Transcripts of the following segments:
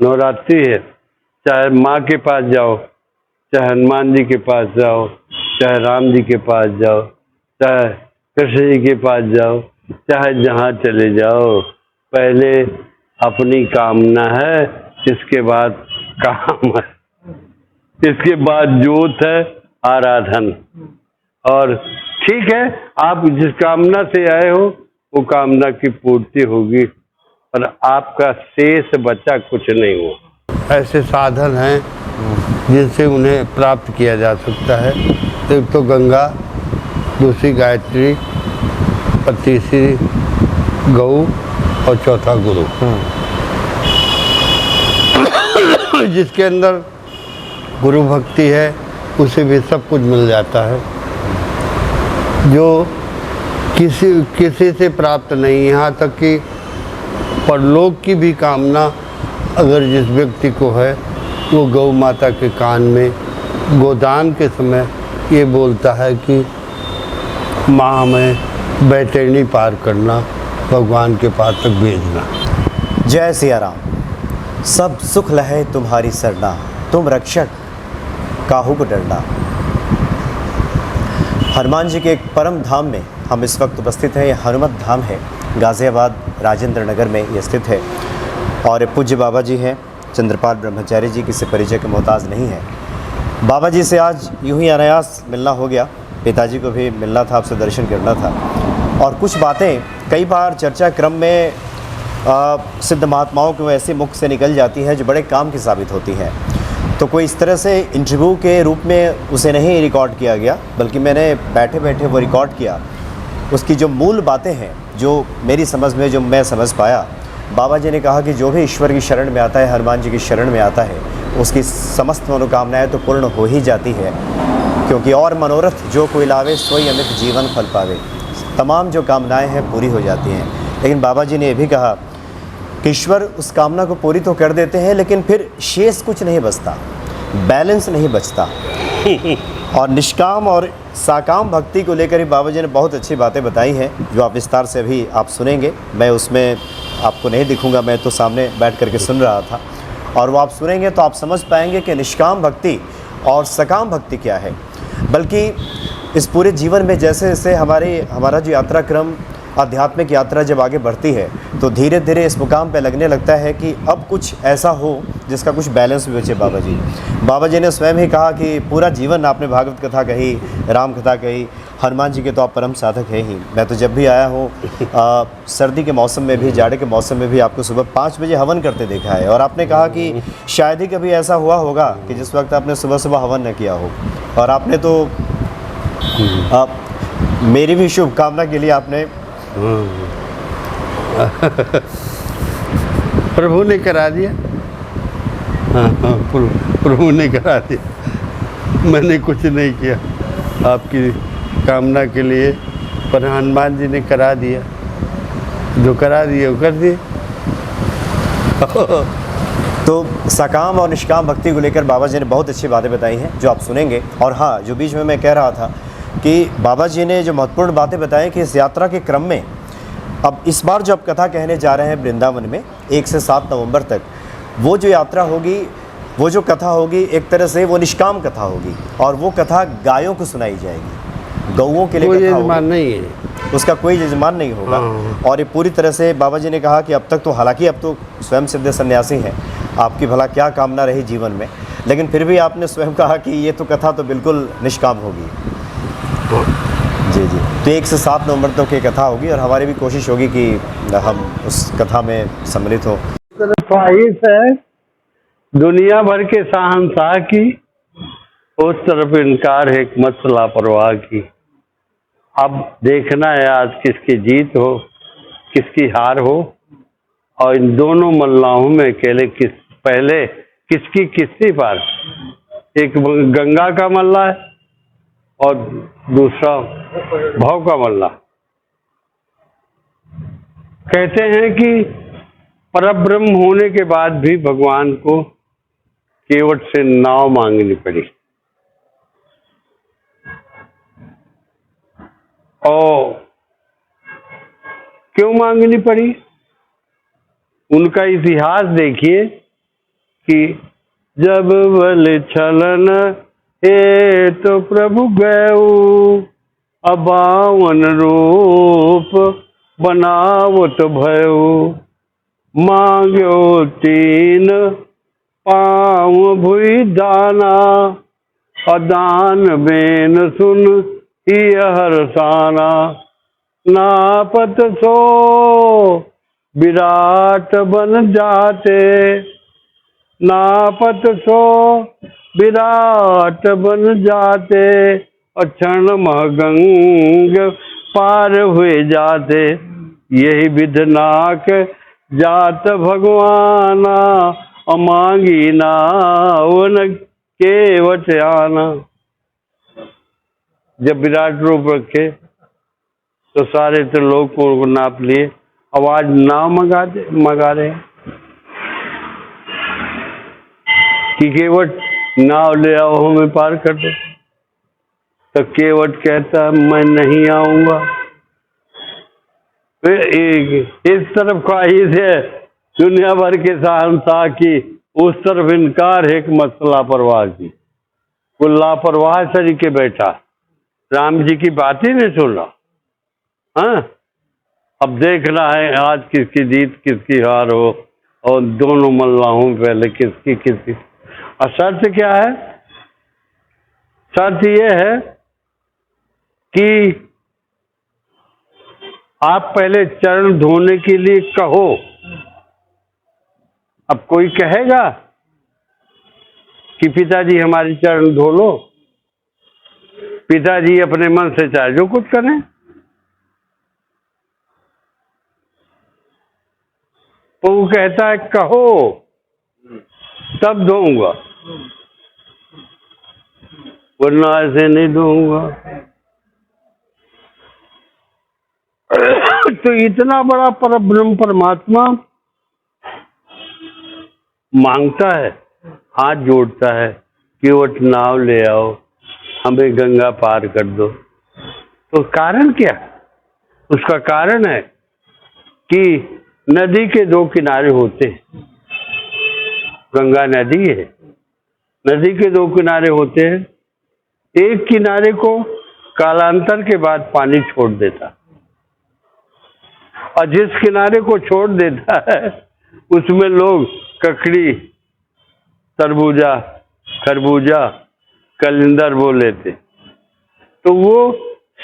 नवरात्रि है, चाहे माँ के पास जाओ, चाहे हनुमान जी के पास जाओ, चाहे राम जी के पास जाओ, चाहे कृष्ण जी के पास जाओ, चाहे जहाँ चले जाओ, पहले अपनी कामना है, इसके बाद काम है, इसके बाद जोत है, आराधन। और ठीक है, आप जिस कामना से आए हो वो कामना की पूर्ति होगी, पर आपका शेष बचा कुछ नहीं हो। ऐसे साधन हैं जिनसे उन्हें प्राप्त किया जा सकता है। एक तो गंगा, दूसरी गायत्री, और तीसरी गौ, और चौथा गुरु। जिसके अंदर गुरु भक्ति है उसे भी सब कुछ मिल जाता है, जो किसी से प्राप्त नहीं। यहाँ तक कि परलोक की भी कामना अगर जिस व्यक्ति को है, वो गौ माता के कान में गोदान के समय ये बोलता है कि माँ हमें बैतरणी पार करना, भगवान के पास तक भेजना। जय सिया राम। सब सुख लहे तुम्हारी सरना, तुम रक्षक काहू को डरना। हनुमान जी के एक परम धाम में हम इस वक्त उपस्थित हैं। यह हनुमत धाम है, गाज़ियाबाद राजेंद्र नगर में ये स्थित है। और पूज्य बाबा जी हैं चंद्रपाल ब्रह्मचारी जी, किसी परिचय के मोहताज नहीं है। बाबा जी से आज यूं ही अनायास मिलना हो गया। पिताजी को भी मिलना था, आपसे दर्शन करना था। और कुछ बातें कई बार चर्चा क्रम में सिद्ध महात्माओं के ऐसे मुख से निकल जाती हैं जो बड़े काम की साबित होती हैं। तो कोई इस तरह से इंटरव्यू के रूप में उसे नहीं रिकॉर्ड किया गया, बल्कि मैंने बैठे बैठे वो रिकॉर्ड किया। उसकी जो मूल बातें हैं, जो मेरी समझ में, जो मैं समझ पाया, बाबा जी ने कहा कि जो भी ईश्वर की शरण में आता है, हनुमान जी की शरण में आता है, उसकी समस्त मनोकामनाएं तो पूर्ण हो ही जाती है। क्योंकि और मनोरथ जो कोई लावे, सोई अमित जीवन फल पावे। तमाम जो कामनाएं हैं पूरी हो जाती हैं। लेकिन बाबा जी ने यह भी कहा कि ईश्वर उस कामना को पूरी तो कर देते हैं, लेकिन फिर शेष कुछ नहीं बचता, बैलेंस नहीं बचता। और निष्काम और साकाम भक्ति को लेकर ही बाबा जी ने बहुत अच्छी बातें बताई हैं, जो आप विस्तार से अभी आप सुनेंगे। मैं उसमें आपको नहीं दिखूंगा, मैं तो सामने बैठ करके सुन रहा था। और वो आप सुनेंगे तो आप समझ पाएंगे कि निष्काम भक्ति और सकाम भक्ति क्या है। बल्कि इस पूरे जीवन में जैसे जैसे हमारा जो यात्रा क्रम, आध्यात्मिक यात्रा जब आगे बढ़ती है, तो धीरे धीरे इस मुकाम पे लगने लगता है कि अब कुछ ऐसा हो जिसका कुछ बैलेंस भी बचे। बाबा जी ने स्वयं ही कहा कि पूरा जीवन आपने भागवत कथा कही, राम कथा कही, हनुमान जी के तो आप परम साधक हैं ही। मैं तो जब भी आया हूँ, सर्दी के मौसम में भी, जाड़े के मौसम में भी आपको सुबह 5 बजे हवन करते देखा है। और आपने कहा कि शायद ही कभी ऐसा हुआ होगा कि जिस वक्त आपने सुबह सुबह हवन न किया हो। और आपने तो मेरी भी शुभकामना के लिए आपने प्रभु ने करा दिया। हाँ, प्रभु ने करा दिया, मैंने कुछ नहीं किया आपकी कामना के लिए, पर हनुमान जी ने करा दिया। जो करा दिए वो कर दिए। तो सकाम और निष्काम भक्ति को लेकर बाबा जी ने बहुत अच्छी बातें बताई हैं, जो आप सुनेंगे। और हाँ, जो बीच में मैं कह रहा था कि बाबा जी ने जो महत्वपूर्ण बातें बताई कि इस यात्रा के क्रम में, अब इस बार जो आप कथा कहने जा रहे हैं वृंदावन में 1 से 7 नवंबर तक, वो जो यात्रा होगी, वो जो कथा होगी, एक तरह से वो निष्काम कथा होगी। और वो कथा गायों को सुनाई जाएगी, गौओं के लिए कोई कथा यजमान नहीं है, उसका कोई यजमान नहीं होगा। और ये पूरी तरह से बाबा जी ने कहा कि अब तक तो, हालांकि अब तो स्वयं सिद्ध सन्यासी हैं, आपकी भला क्या कामना रही जीवन में, लेकिन फिर भी आपने स्वयं कहा कि ये तो कथा तो बिल्कुल निष्काम होगी। जी जी। तो 1 से 7 नवंबर तक ये कथा होगी, और हमारी भी कोशिश होगी कि हम उस कथा में सम्मिलित हों। ख्वाहिश है दुनिया भर के शहंशाह की, उस तरफ इनकार है हिकमत लापरवाह की। अब देखना है आज किसकी जीत हो, किसकी हार हो, और इन दोनों मल्लाहों में अकेले पहले किसकी किस्ती पार। एक गंगा का मल्ला है और दूसरा भव का मल्ला। कहते हैं कि परब्रह्म होने के बाद भी भगवान को केवट से नाव मांगनी पड़ी, और क्यों मांगनी पड़ी? उनका इतिहास देखिए की जब बल छलन हे तो प्रभु गयऊ अबावन रूप बनावत भयऊ मांग्यो तीन पाँव भुई दाना अदान बेन सुन ही हरसाना नापत सो विराट बन जाते नापत सो विराट बन जाते क्षण महगंग पार हुए जाते यही विधनाक जात भगवाना अमांगी ना वन केवट आना। जब विराट रूप रखे तो सारे तो लोग को नाप लिए, आवाज नाव मंगा रहे कि केवट नाव ले आओ हमें पार कर दो। तो केवट कहता है मैं नहीं आऊंगा। इस तरफ ख्वाहिश है दुनिया भर के शहंशाह की, उस तरफ इनकार है कि मत लापरवाह की। वो लापरवाह तरीके बैठा, राम जी की बात ही नहीं सुन रहा। हाँ, अब देखना है आज किसकी जीत किसकी हार हो, और दोनों मल्लाहों पहले किसकी किसकी। और शर्त क्या है? शर्त यह है कि आप पहले चरण धोने के लिए कहो। अब कोई कहेगा कि पिताजी हमारे चरण धो लो, पिताजी अपने मन से चाहे जो कुछ करें। तो वो कहता है कहो तब धोऊंगा, वरना ऐसे नहीं धोऊंगा। तो इतना बड़ा परब्रह्म परमात्मा मांगता है, हाथ जोड़ता है, केवट नाव ले आओ हमें गंगा पार कर दो। तो कारण क्या? उसका कारण है कि नदी के दो किनारे होते हैं, गंगा नदी है, नदी के दो किनारे होते हैं। एक किनारे को कालांतर के बाद पानी छोड़ देता, और जिस किनारे को छोड़ देता है उसमें लोग ककड़ी, तरबूजा, खरबूजा, कलिंदर बो लेते, तो वो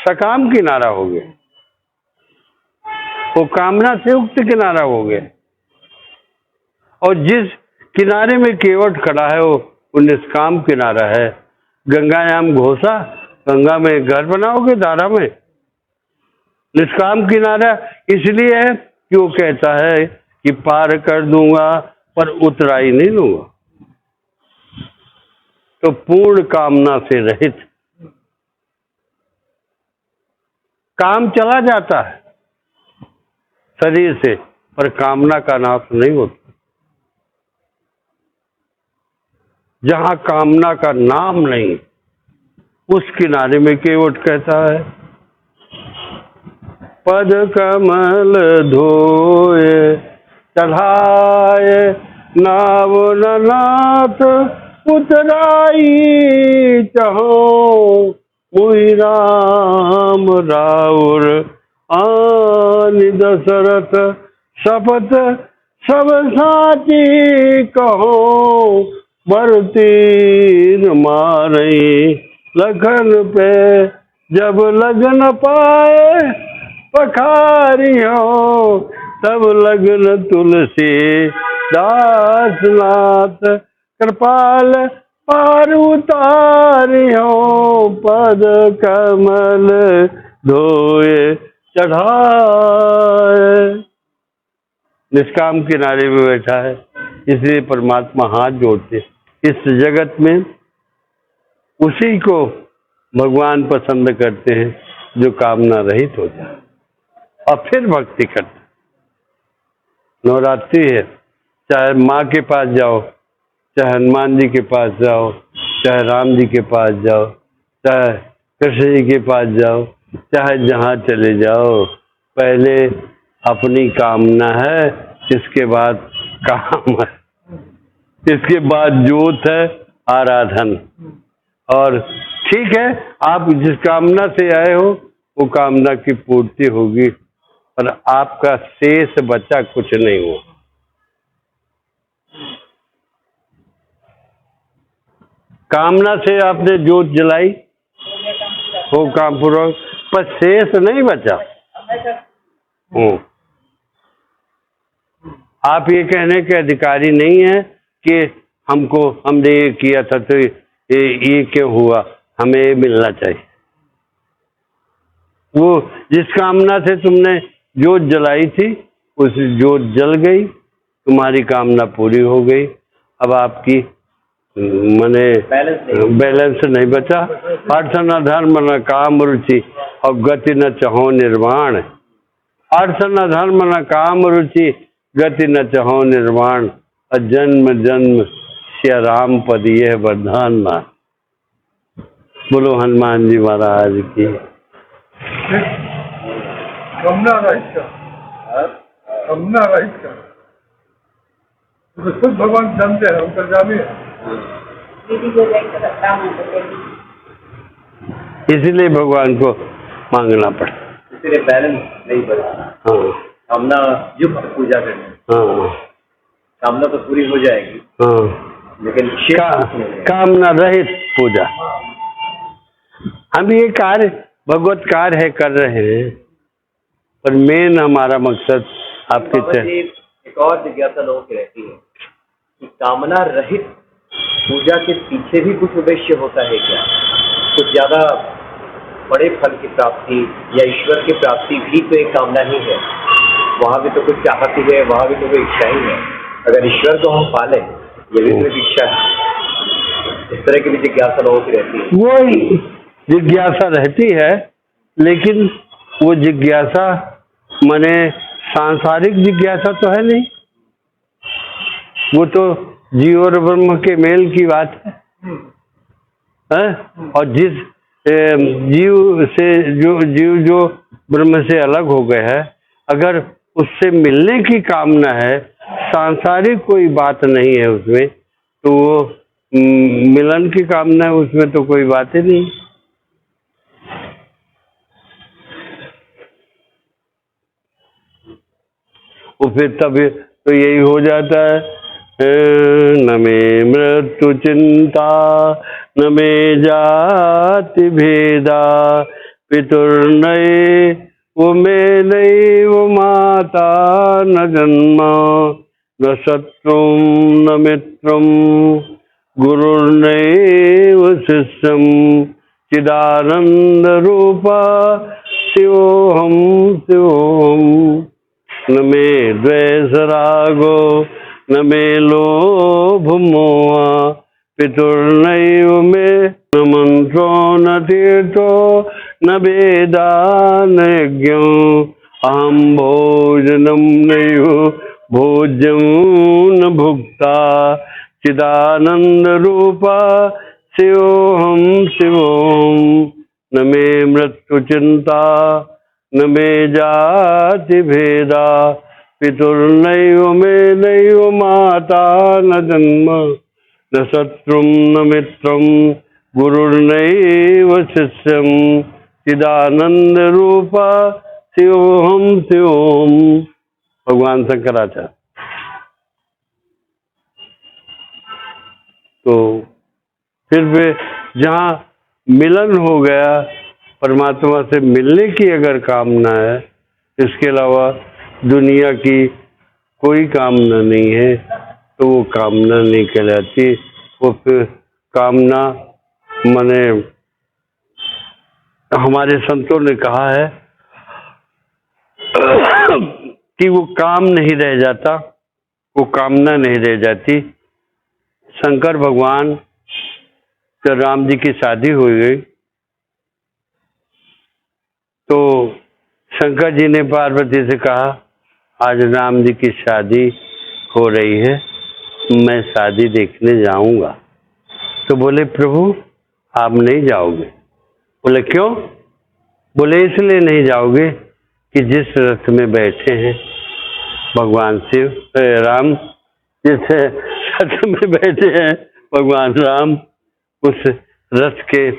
सकाम किनारा हो गया, वो कामना से युक्त किनारा हो गया। और जिस किनारे में केवट खड़ा है वो निष्काम किनारा है। गंगायाम घोषा, गंगा में घर बनाओगे धारा में। निष्काम किनारा इसलिए है कि वो कहता है कि पार कर दूंगा पर उतराई नहीं दूंगा। तो पूर्ण कामना से रहित काम चला जाता है शरीर से, पर कामना का नाश नहीं होता। जहां कामना का नाम नहीं, उस किनारे में केवट कहता है पद कमल धोए चढ़ाए नाव नाथ उतराई चहो मुहि राम राउर आन दशरथ शपथ सब साची कहो बरतीर मारई लखन पे जब लगन पाए पखारियो तब लगन तुलसी दासनाथ कृपाल पार उतारियो पद कमल धोए चढ़ाए। निष्काम किनारे में बैठा है, इसलिए परमात्मा हाथ जोड़ते। इस जगत में उसी को भगवान पसंद करते हैं जो कामना रहित हो जाए और फिर भक्ति करते। नवरात्रि है, चाहे माँ के पास जाओ, चाहे हनुमान जी के पास जाओ, चाहे राम जी के पास जाओ, चाहे कृष्ण जी के पास जाओ, चाहे जहाँ चले जाओ, पहले अपनी कामना है, इसके बाद काम है। इसके बाद ज्योत है आराधन। और ठीक है, आप जिस कामना से आए हो वो कामना की पूर्ति होगी, पर आपका शेष बचा कुछ नहीं हो। कामना से आपने ज्योत जलाई, वो काम पूरा, पर शेष नहीं बचा। आप ये कहने के अधिकारी नहीं है कि हमने ये किया था तो ये क्यों हुआ, हमें ये मिलना चाहिए। वो जिस कामना से तुमने ज्योत जलाई थी उस ज्योत जल गई, तुम्हारी कामना पूरी हो गई। अब आपकी मने बैलेंस नहीं बचा। अर्थ न धर्म न काम रुचि और गति न चहो निर्वाण। अर्थ न धर्म न काम रुचि गति न चहो निर्वाण। और जन्म जन्म श्री राम पद यह वरदान ना। बोलो हनुमान जी महाराज की। तो खुद भगवान जानते हैं, अंतर्यामी है। इसीलिए भगवान को मांगना पड़ा, इसीलिए बैलेंस नहीं बना। हाँ कामना युक्त पूजा करनी, हाँ कामना तो पूरी हो जाएगी, हाँ, लेकिन कामना रहित पूजा। हम ये कार्य भगवत कार्य है कर रहे हैं, पर मेन हमारा मकसद आपके एक और जिज्ञासा लोगों की रहती है कि कामना रहित पूजा के पीछे भी कुछ उद्देश्य होता है क्या? कुछ ज्यादा बड़े फल की प्राप्ति या ईश्वर की प्राप्ति भी तो एक कामना ही है। वहाँ भी तो कुछ चाहत ही है, वहाँ भी तो कोई इच्छा ही है। अगर ईश्वर को हम पालें, ये भी तो एक इच्छा है। इस तरह की भी जिज्ञासा लोगों की रहती है। वो जिज्ञासा रहती है, लेकिन वो जिज्ञासा माने सांसारिक जिज्ञासा तो है नहीं, वो तो जीव और ब्रह्म के मेल की बात है। और जिस जीव से जो ब्रह्म से अलग हो गए है, अगर उससे मिलने की कामना है, सांसारिक कोई बात नहीं है उसमें, तो वो मिलन की कामना है, उसमें तो कोई बात ही नहीं। वो फिर तब तो यही हो जाता है, न मे मृत्यु चिंता न मे जाति भेदा पितुर्नये वो मे नई वो माता न जन्मा न शत्रुम न मित्रम गुरुर्नैव शिष्यम चिदानंद रूपा शिवोहम शिवोहम। न मे द्वेष रागो न मे लोभ मोह पितुर्नैव मे न मंत्रो न तीर्थो न वेदा न यज्ञो अहम भोजनम नैव भोज्यं न भुक्ता चिदानंद रूपा शिवोहम शिवोहम। न मे मृत्यु चिंता न मे जाति भेदा पितुर्नैव मे नैव माता न जन्म न शत्रुम न मित्रम गुरुर्नैव शिष्यम चिदानंद रूपा शिवोहम शिवोहम। भगवान शंकराचार्य। तो फिर भी जहाँ मिलन हो गया, परमात्मा से मिलने की अगर कामना है, इसके अलावा दुनिया की कोई कामना नहीं है, तो वो कामना नहीं कहलाती। वो फिर कामना माने हमारे संतों ने कहा है कि वो काम नहीं रह जाता, वो कामना नहीं रह जाती। शंकर भगवान जब राम जी की शादी हो गई, तो शंकर जी ने पार्वती से कहा, आज राम जी की शादी हो रही है, मैं शादी देखने जाऊंगा। तो बोले प्रभु आप नहीं जाओगे। बोले क्यों? बोले इसलिए नहीं जाओगे कि जिस रथ में बैठे हैं भगवान शिव राम, जिस रथ में बैठे हैं भगवान राम। उस रथ के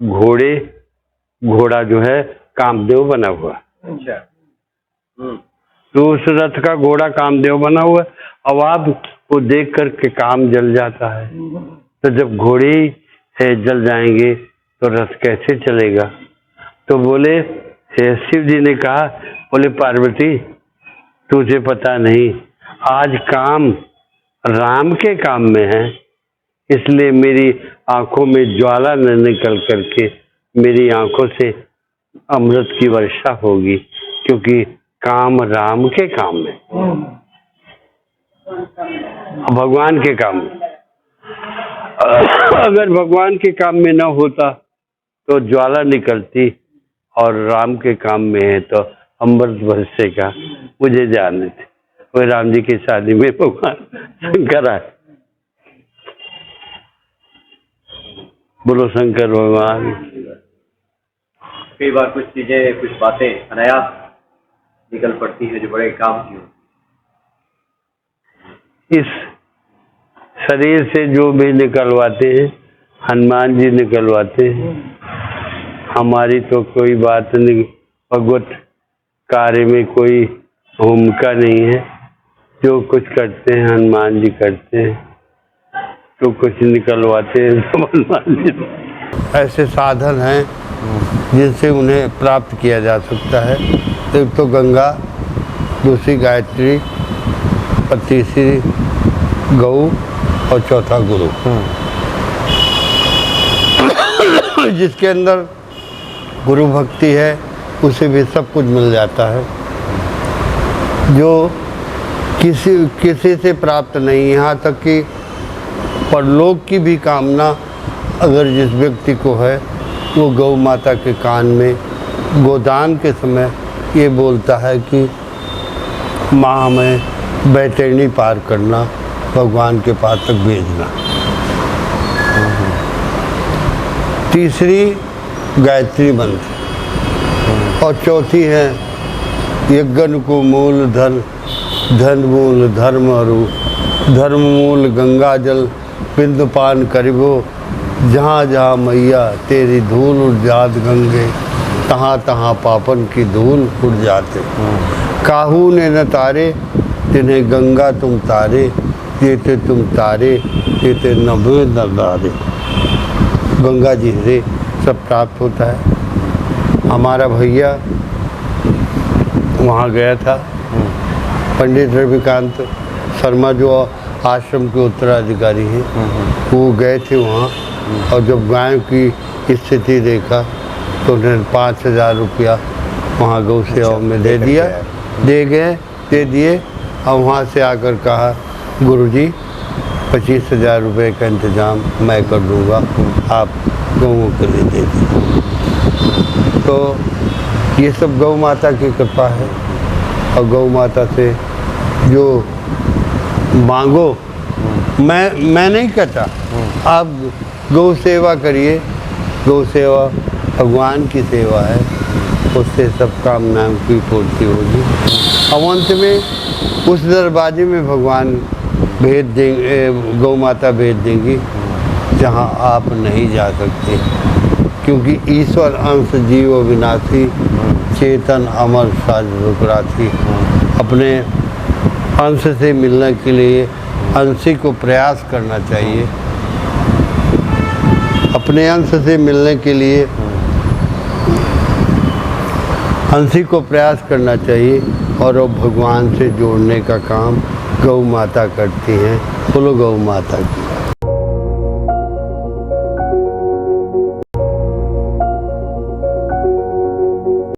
घोड़ा जो है कामदेव बना हुआ। अच्छा। तो उस रथ का घोड़ा कामदेव बना हुआ। अब आप को देख करके काम जल जाता है। तो जब घोड़े से जल जाएंगे तो रथ कैसे चलेगा? तो बोले, शिव जी ने कहा, बोले पार्वती तुझे पता नहीं, आज काम राम के काम में है, इसलिए मेरी आंखों में ज्वाला न निकल करके मेरी आंखों से अमृत की वर्षा होगी, क्योंकि काम राम के काम में, भगवान के काम में। अगर भगवान के काम में न होता तो ज्वाला निकलती, और राम के काम में है तो अमृत बरसेगा। मुझे जानने थे वो राम जी की शादी में भगवान शंकर आए। बोलो शंकर भगवान। कई बार कुछ चीजें, कुछ बातें अनायास निकल पड़ती है जो बड़े काम की होती। इस शरीर से जो भी निकलवाते हैं हनुमान जी निकलवाते हैं। हमारी तो कोई बात नहीं, भगवत कार्य में कोई भूमिका नहीं है। जो कुछ करते हैं हनुमान जी करते हैं, तो कुछ निकलवाते हैं तो हनुमान जी। ऐसे साधन हैं जिनसे उन्हें प्राप्त किया जा सकता है। एक तो गंगा, दूसरी गायत्री, और तीसरी गौ, और चौथा गुरु। जिसके अंदर गुरु भक्ति है उसे भी सब कुछ मिल जाता है। जो किसी से प्राप्त नहीं, यहाँ तक कि परलोक की भी कामना अगर जिस व्यक्ति को है, वो गौ माता के कान में गोदान के समय ये बोलता है कि माँ हमें बैतरणी पार करना, भगवान के पास तक भेजना। तीसरी गायत्री मंत्र, और चौथी है यज्ञ को मूल धन, धन मूल धर्म अरु, धर्म मूल गंगा जल, पिंडपान करिबो, जहाँ जहाँ मैया तेरी धूल उड़ जात गंगे, तहाँ तहाँ पापन की धूल उड़ जाते। काहू ने न तारे जिन्हें गंगा तुम तारे, जेते तुम तारे जेते नभे न तारे। गंगा जी से सब प्राप्त होता है। हमारा भैया वहाँ गया था, पंडित रविकांत शर्मा जो आश्रम के उत्तराधिकारी हैं, वो गए थे वहाँ। और जब गायों की स्थिति देखा तो उन्होंने 5,000 रुपया वहाँ गौ सेवा में दे दिए। और वहाँ से आकर कहा, गुरुजी 25,000 रुपये का इंतज़ाम मैं कर दूँगा, आप गौओं के लिए दे दीजिए। तो ये सब गौ माता की कृपा है। और गौ माता से जो मांगो, मैं नहीं कहता, आप गौ सेवा करिए। गौ सेवा भगवान की सेवा है, उससे सब कामनाओं की पूर्ति होगी। और अंत में उस दरवाजे में भगवान भेज देंगे, गौ माता भेज देंगी जहाँ आप नहीं जा सकते, क्योंकि ईश्वर अंश जीव विनाशी, चेतन अमर साधुराथी। अपने अंश से मिलने के लिए अंशी को प्रयास करना चाहिए। अपने अंश से मिलने के लिए अंशी को प्रयास करना चाहिए, और वो भगवान से जोड़ने का काम गौ माता करती हैं। बोलो गौ माता की।